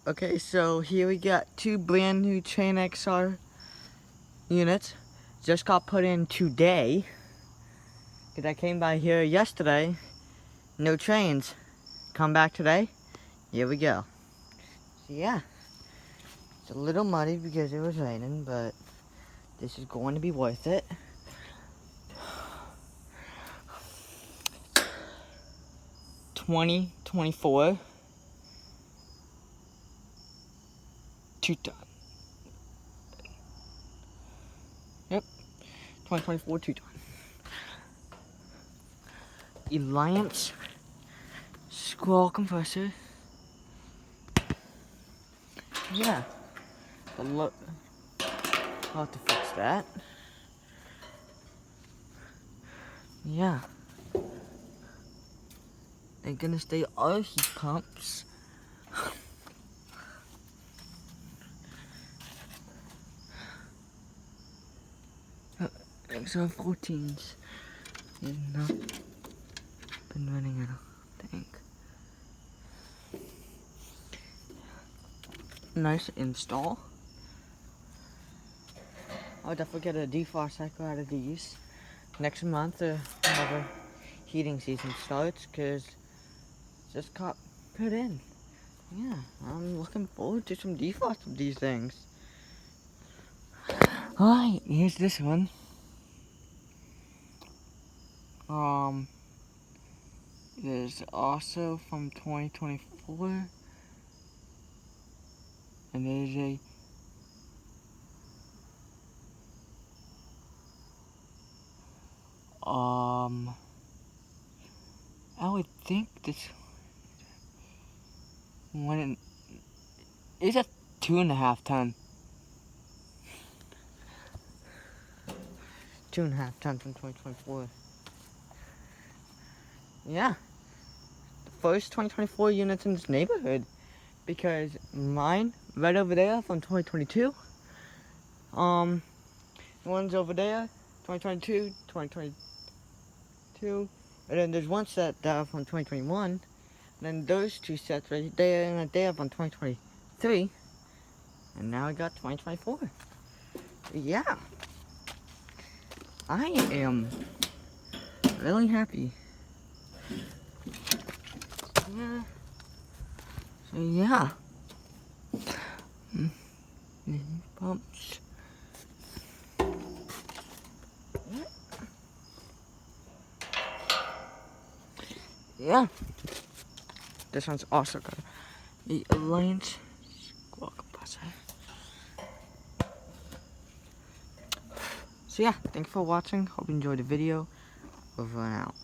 Okay, so here we got two brand new Trane XR units. Just got put in today. Cause I came by here yesterday. No trains. Come back today. Here we go. So yeah. It's a little muddy because it was raining, but this is going to be worth it. $20.24. 2-ton. Yep. 2024 2-ton. Alliance squirrel compressor. Yeah. I'll have to fix that. Yeah. They're gonna stay all heat pumps. XR 14s. They've not been running, I don't think. Nice install. I'll definitely get a defrost cycle out of these next month whenever heating season starts, because just got put in. Yeah, I'm looking forward to some defrost of these things. Alright, here's this one. It is also from 2024, and it is I would think this one is a 2.5 ton. 2.5 ton from 2024. Yeah. The first 2024 units in this neighborhood. Because mine, right over there from 2022. The ones over there, 2022, 2022. And then there's one set from 2021. And then those two sets right there and right there from 2023. And now I got 2024. Yeah. I am really happy. Yeah. So yeah. Pumps. Yeah. This one's also got the Alliance squirrel compressor. So yeah, thanks for watching. Hope you enjoyed the video. Over and out.